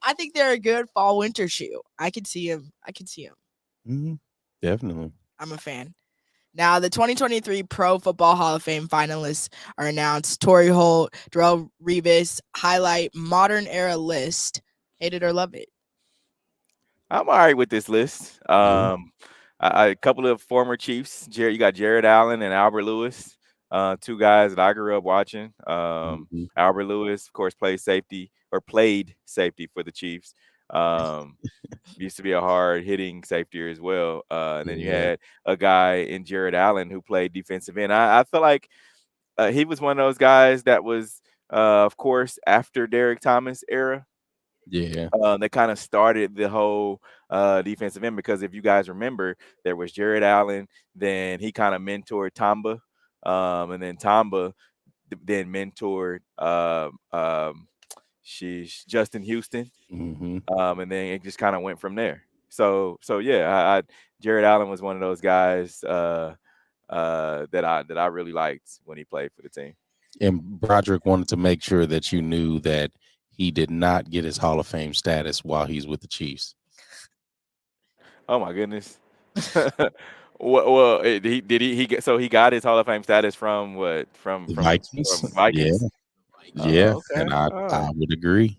I think they're a good fall winter shoe. I could see them. Mm-hmm. Definitely. I'm a fan. Now, the 2023 Pro Football Hall of Fame finalists are announced. Torrey Holt, Darrelle Revis, highlight modern era list. Hate it or love it. I'm all right with this list. A couple of former Chiefs. You got Jared Allen and Albert Lewis, two guys that I grew up watching. Albert Lewis, of course, played safety for the Chiefs. Used to be a hard hitting safety as well. And then you had a guy in Jared Allen who played defensive end. I feel like he was one of those guys that was, of course, after Derek Thomas era. Yeah. That kind of started the whole defensive end, because if you guys remember, there was Jared Allen, then he kind of mentored Tamba, and then Tamba then mentored Justin Houston, and then it just kind of went from there. So yeah, Jared Allen was one of those guys that I really liked when he played for the team. And Broderick wanted to make sure that you knew that he did not get his Hall of Fame status while he's with the Chiefs. Oh my goodness. Well, he got his Hall of Fame status from what? From Vikings. From Vikings. Yeah. Okay. And I would agree.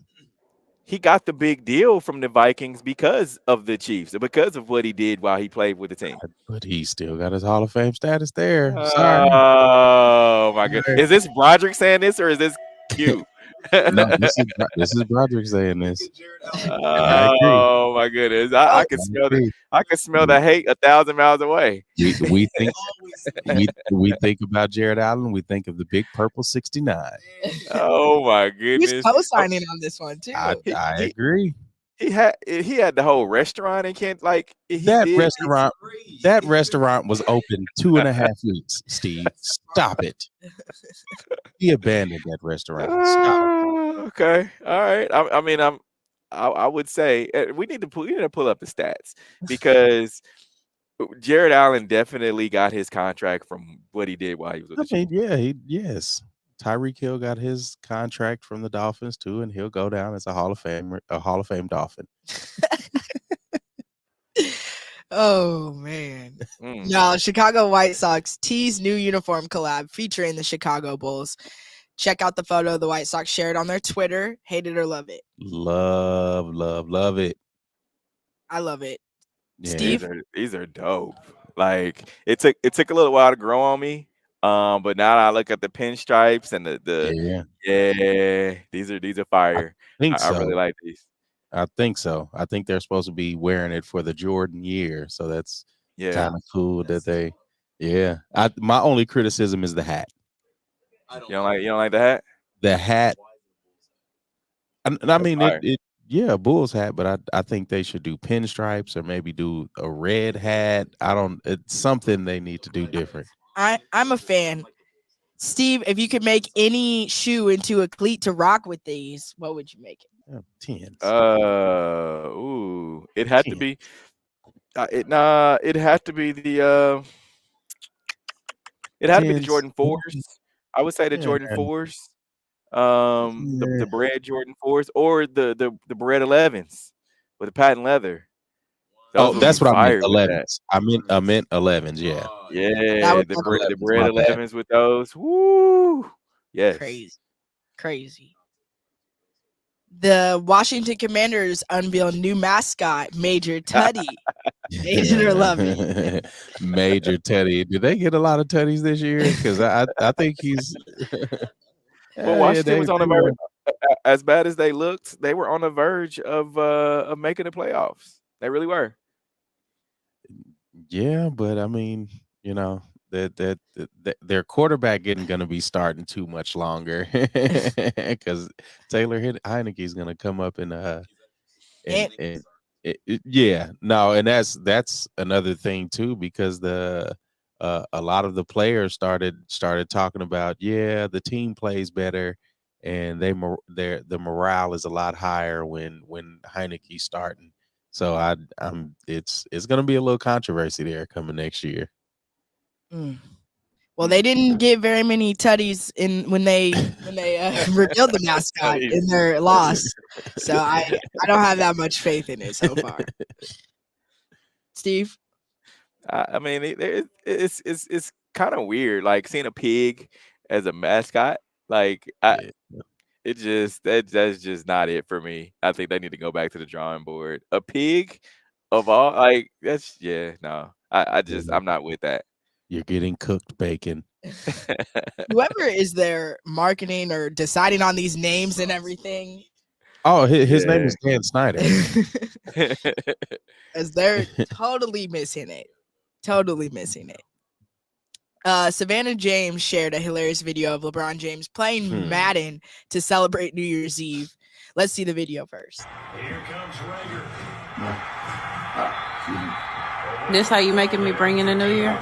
He got the big deal from the Vikings because of the Chiefs, because of what he did while he played with the team. But he still got his Hall of Fame status there. Sorry. Oh my goodness. Is this Broderick saying this, or is this Q? No, this is Broderick saying this. Oh my goodness! I can smell it. I can smell the hate 1,000 miles away. We think we think about Jared Allen. We think of the big purple 69. Oh my goodness! He's co-signing on this one too. I agree. He had the whole restaurant in Kent. Like that restaurant was open 2.5 weeks. Steve, stop it. He abandoned that restaurant. Stop. Okay. All right. I mean, I would say we need to pull up the stats because Jared Allen definitely got his contract from what he did while he was with I the Chiefs. mean, yes. Tyreek Hill got his contract from the Dolphins too, and he'll go down as a Hall of Fame Dolphin. Oh man. Mm. No, Chicago White Sox tease new uniform collab featuring the Chicago Bulls. Check out the photo the White Sox shared on their Twitter. Hate it or love it. Love it. I love it. Yeah. Steve? These are dope. Like it took a little while to grow on me. But now that I look at the pinstripes and these are fire. I really like these. I think so. I think they're supposed to be wearing it for the Jordan year, so that's kind of cool that they. Yeah, my only criticism is the hat. You don't like the hat? The hat. I mean yeah, Bulls hat, but I think they should do pinstripes or maybe do a red hat. It's something they need to do different. I'm a fan. Steve, if you could make any shoe into a cleat to rock with these, what would you make it? 10s. It had to be. It had to be the. It had to be the Jordan 4s. I would say the Jordan 4s. The bread Jordan 4s or the bread 11s with the patent leather. That's what I meant. 11s. I meant 11s. Yeah. Yeah. The bread 11s with those. Woo. Yes. Crazy. The Washington Commanders unveil new mascot, Major Teddy. Hate it or love it. Major Teddy. Did they get a lot of Teddies this year? Because I think he's. Well, Washington was on the verge. As bad as they looked, they were on the verge of making the playoffs. They really were. Yeah, but I mean, that their quarterback isn't going to be starting too much longer because Taylor Heineke is going to come up and that's another thing too, because a lot of the players started talking about the team plays better and the morale is a lot higher when Heineke's starting. So it's going to be a little controversy there coming next year. Well, they didn't get very many tutties when they revealed the mascot in their loss, so I don't have that much faith in it so far. Steve, I mean, it's kind of weird, like seeing a pig as a mascot. Like that's just not it for me. I think they need to go back to the drawing board. A pig of all, like I'm not with that. You're getting cooked bacon. Whoever is their marketing or deciding on these names and everything. Oh, his name is Dan Snyder. As they're totally missing it. Savannah James shared a hilarious video of LeBron James playing Madden to celebrate New Year's Eve. Let's see the video first. Here comes Rager. This how you making me bring in the new year?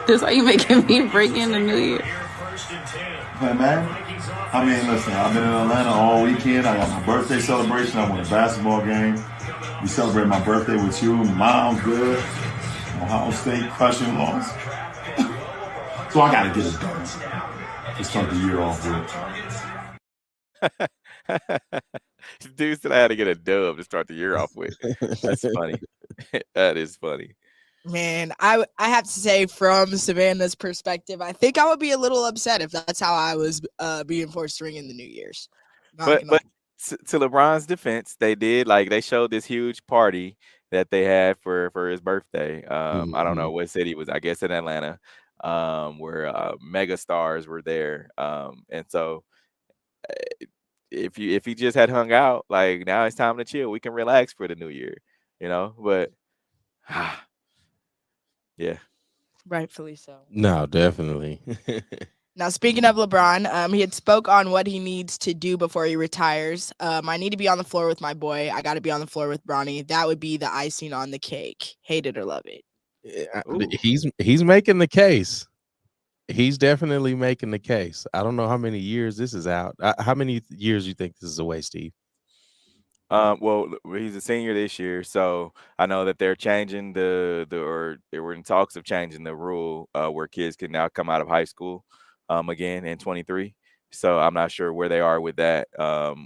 This how you making me bring in the new year? Hey, man. I mean, listen, I've been in Atlanta all weekend. I got my birthday celebration. I won a basketball game. We celebrated my birthday with you. Mom's good. Ohio State crushing loss. So I got to get it done to start the year off with. Dude said I had to get a dub to start the year off with. That's funny. That is funny. Man, I have to say, from Savannah's perspective, I think I would be a little upset if that's how I was being forced to ring in the New Year's. But to LeBron's defense, they showed this huge party that they had for his birthday. I don't know what city it was. I guess in Atlanta, where mega stars were there. And so if he just had hung out, like, now it's time to chill. We can relax for the new year, But yeah. Rightfully so. No, definitely. Now, speaking of LeBron, he had spoke on what he needs to do before he retires. I need to be on the floor with my boy. I got to be on the floor with Bronny. That would be the icing on the cake. Hate it or love it. He's making the case. He's definitely making the case. I don't know how many years this is out. How many years you think this is away, Steve? Well, he's a senior this year, so I know that they're changing or they were in talks of changing the rule where kids can now come out of high school again in 23. So I'm not sure where they are with that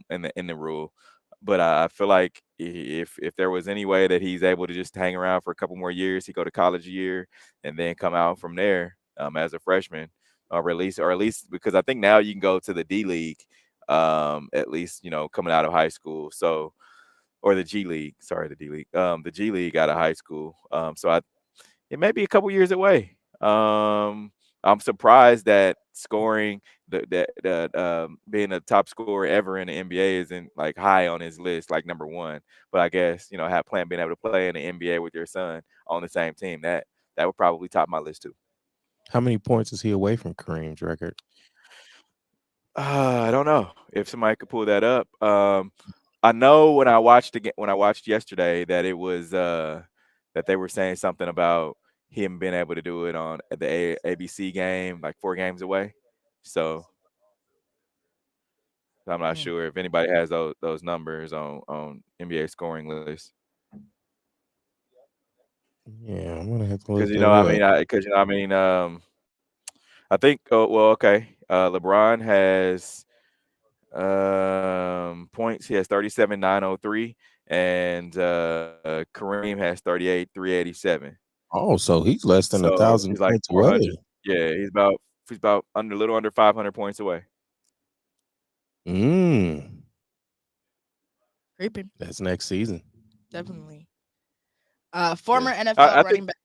in the rule, but I feel like if there was any way that he's able to just hang around for a couple more years, he go to college a year and then come out from there as a freshman, or at least because I think now you can go to the D League at least coming out of high school. So or the G League, sorry, the D League, the G League out of high school. It may be a couple years away. I'm surprised that scoring being a top scorer ever in the NBA isn't like high on his list, like number one. But I guess have plan being able to play in the NBA with your son on the same team that would probably top my list too. How many points is he away from Kareem's record? I don't know if somebody could pull that up. I know when I watched yesterday that it was that they were saying something about him being able to do it on the ABC game, like 4 games away. So I'm not sure if anybody has those numbers on NBA scoring list. Yeah, I'm gonna have to look Because that up. I think. Oh well, okay. LeBron has points. He has 37,903, and Kareem has 38,387. Oh, so he's less than So 1,000 he's like points 400. away. Yeah, he's about a little under 500 points away. Creeping. That's next season. Definitely. Former Yeah. NFL I running think back.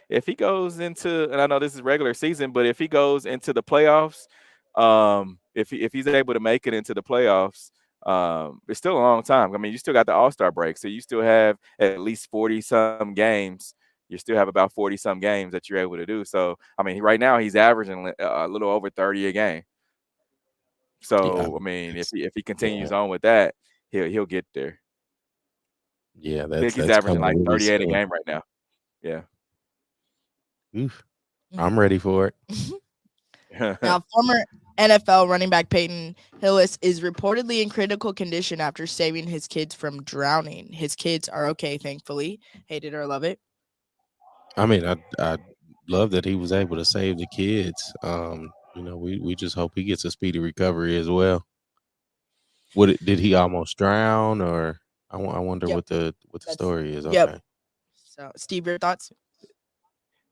if he goes into, and I know this is regular season, but if he goes into the playoffs, if he's able to make it into the playoffs, it's still a long time. I mean, you still got the All-Star break, so you still have at least 40 some games. You still have about 40 some games that you're able to do. So, I mean, right now he's averaging a little over 30 a game. Yeah, So, I mean, if he yeah, continues on with that, he'll get there. yeah. I think he's That's averaging coming like really 38 a soon. game right now. Yeah. Oof. I'm ready for it. Now, former NFL running back Peyton Hillis is reportedly in critical condition after saving his kids from drowning. His kids are okay, thankfully. Hate it or love it. I mean, I love that he was able to save the kids. We just hope he gets a speedy recovery as well. Did he almost drown, or I wonder Yep. what the story is. Yep. Okay. So, Steve, your thoughts?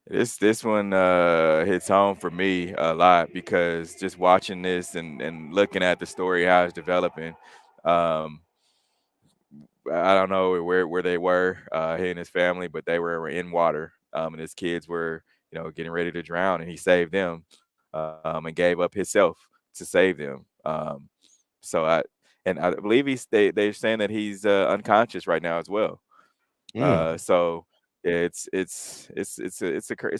This one hits home for me a lot because just watching this and looking at the story, how it's developing, um, I don't know where they were, he and his family, but they were in water, and his kids were, getting ready to drown, and he saved them, and gave up himself to save them. I believe they're saying that he's unconscious right now as well. So it's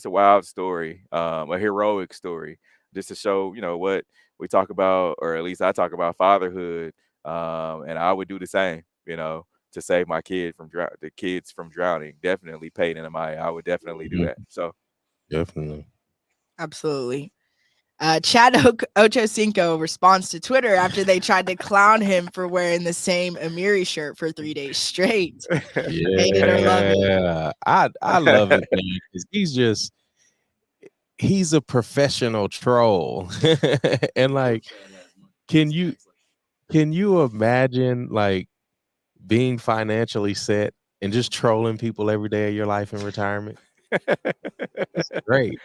a wild story, a heroic story, just to show what we talk about, or at least I talk about fatherhood, and I would do the same, to save my the kids from drowning. Definitely Peyton and I would definitely do Mhm. that. So Definitely. Absolutely. Chad Ochocinco responds to Twitter after they tried to clown him for wearing the same Amiri shirt for 3 days straight. Hate it or love it. Yeah, I love it, man, 'cause he's a professional troll. And like, can you imagine like being financially set and just trolling people every day of your life in retirement? It's great.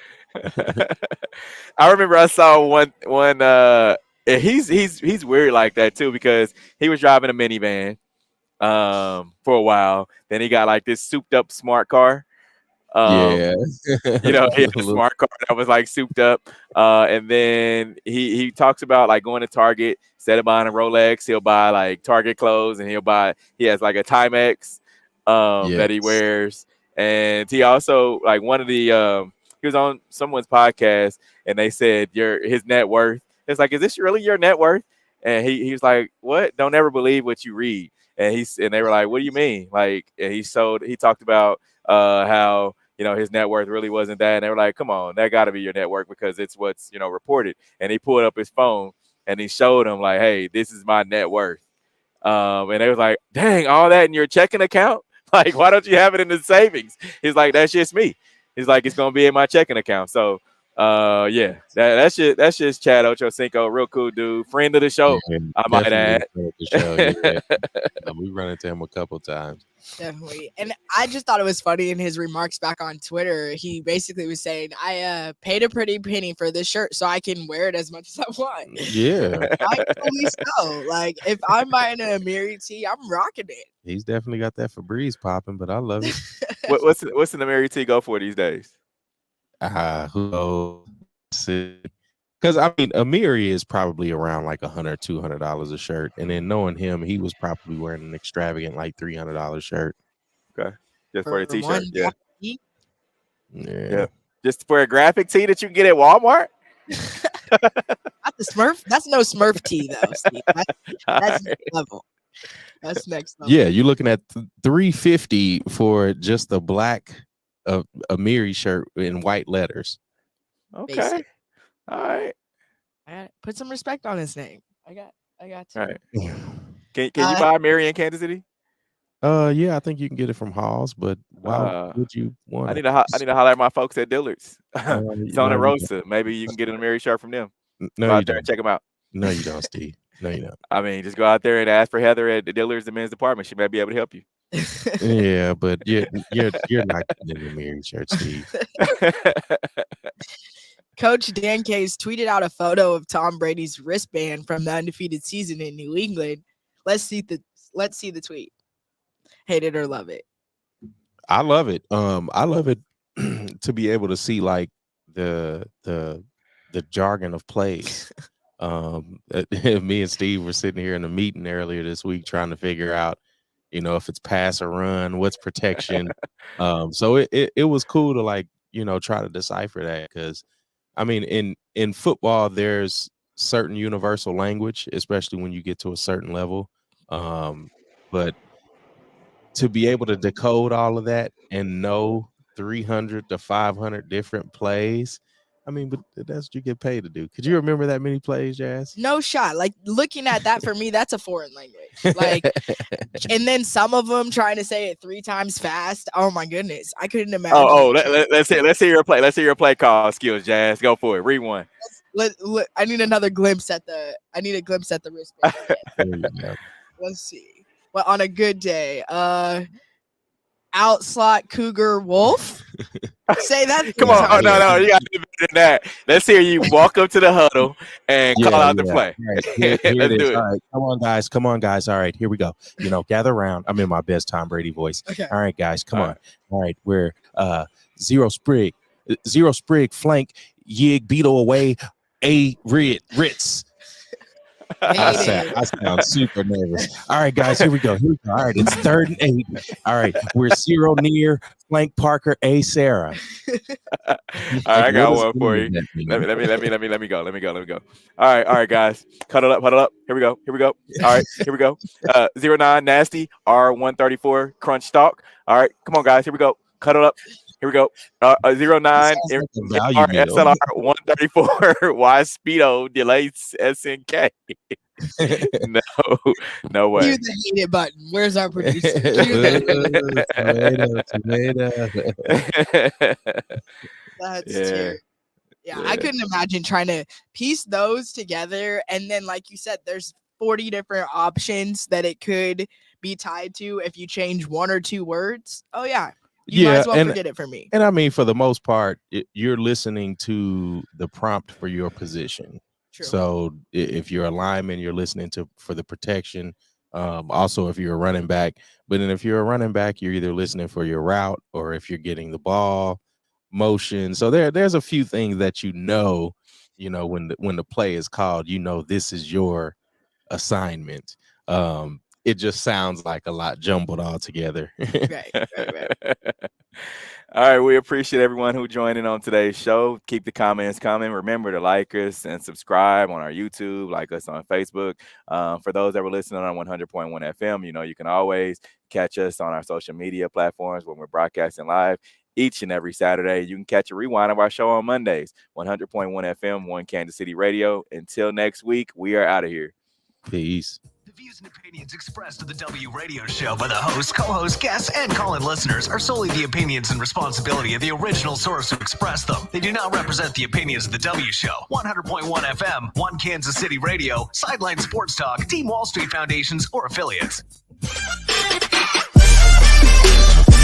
I remember I saw one and he's weird like that too, because he was driving a minivan for a while. Then he got like this souped up smart car. Yeah. He had a smart car that was like souped up. And then he talks about like going to Target, instead of buying a Rolex, he'll buy like Target clothes, and he has like a Timex that he Yes. wears. And he also, like, one of the he was on someone's podcast, and they said his net worth. It's like, is this really your net worth? And he was like, what? Don't ever believe what you read. And they were like, what do you mean? Like, and he talked about how his net worth really wasn't that. And they were like, come on, that got to be your net worth because it's what's, reported. And he pulled up his phone and he showed him like, hey, this is my net worth. And they was like, dang, all that in your checking account? Like, why don't you have it in the savings? He's like, that's just me. He's like, it's going to be in my checking account. So, yeah, that's just Chad Ochocinco, real cool dude, friend of the show, I might add. We run into him a couple times. Definitely. And I just thought it was funny in his remarks back on Twitter. He basically was saying, I paid a pretty penny for this shirt so I can wear it as much as I want. Yeah. Rightfully so. Like, if I'm buying an Amiri tee, I'm rocking it. He's definitely got that Febreze popping, but I love it. What's an Amiri tee go for these days? Who knows? Because I mean, Amiri is probably around like $100, $200 a shirt, and then knowing him, he was probably wearing an extravagant like $300 shirt. Okay, just for the t-shirt, yeah. Yeah, just for a graphic tee that you can get at Walmart. Not the Smurf. That's no Smurf tee though, Steve. That's next level. That's next level. Yeah, you're looking at $350 for just the black Amiri shirt in white letters. Okay. Basic. All right. I got put some respect on his name. I got to. All right. Can you buy Mary in Kansas City? Yeah, I think you can get it from Halls, but why would you want I need to holler at my folks at Dillard's. Tony no, Rosa. Maybe you can get a Mary shirt from them. No, go you out there don't. and check them out. No, you don't, Steve. No, you don't. I mean, just go out there and ask for Heather at the Dillard's, the men's department. She may be able to help you. Yeah, but you're not getting a Mary shirt, Steve. Coach Dan Case tweeted out a photo of Tom Brady's wristband from the undefeated season in New England. Let's see the tweet. Hate it or love it. I love it. I love it to be able to see like the jargon of plays. Me and Steve were sitting here in a meeting earlier this week trying to figure out, if it's pass or run, what's protection. So it was cool to like, try to decipher that because I mean, in football, there's certain universal language, especially when you get to a certain level. But to be able to decode all of that and know 300 to 500 different plays, I mean, but that's what you get paid to do. Could you remember that many plays, Jazz? No shot. Like looking at that for me, that's a foreign language. Like, and then some of them trying to say it 3 times fast. Oh my goodness, I couldn't imagine. Let's hear your play. Let's hear your play call skills, Jazz. Go for it. Read one. I need another glimpse at the. I need a glimpse at the wristband. Let's see. Well, on a good day, outslot Cougar Wolf. Say that. Come on. Oh, no. You got to do better than that. Let's hear you walk up to the huddle and call out the play. Right. Here Let's do it. All right. Come on, guys. All right, here we go. Gather around. I'm in my best Tom Brady voice. Okay. All right, guys, come on. All right, we're zero sprig flank, yig, Beetle away, Ritz. I sound super nervous. All right, guys, here we go. All right, it's 3rd and 8. All right, we're 0 near flank Parker, A Sarah. All right, I got one for you. Let me go. All right, guys, huddle up. Here we go. All right, here we go. 09 nasty R134 crunch stalk. All right, come on, guys. Here we go. Cuddle up. Here we go. 09 SLR 134 Y Speedo delays SNK. No way. Use the hate it button. Where's our producer? Tomato. That's terrible. Yeah, I couldn't imagine trying to piece those together. And then, like you said, there's 40 different options that it could be tied to if you change 1 or 2 words. Oh, yeah. You might as well forget it for me. And I mean, for the most part, you're listening to the prompt for your position. True. So if you're a lineman, you're listening for the protection. Also, if you're a running back, but then if you're a running back, you're either listening for your route or if you're getting the ball motion. So there's a few things that when the play is called, this is your assignment. It just sounds like a lot jumbled all together. Right. All right, we appreciate everyone who joined in on today's show. Keep the comments coming. Remember to like us and subscribe on our YouTube, like us on Facebook. For those that were listening on 100.1 FM, you can always catch us on our social media platforms when we're broadcasting live. each and every Saturday. You can catch a rewind of our show on Mondays, 100.1 FM, One Kansas City Radio. Until next week, we are out of here. Peace. The views and opinions expressed to the W Radio Show by the host, co-host, guests, and call-in listeners are solely the opinions and responsibility of the original source who expressed them. They do not represent the opinions of the W Show, 100.1 FM, One Kansas City Radio, Sideline Sports Talk, Team Wall Street Foundations, or affiliates.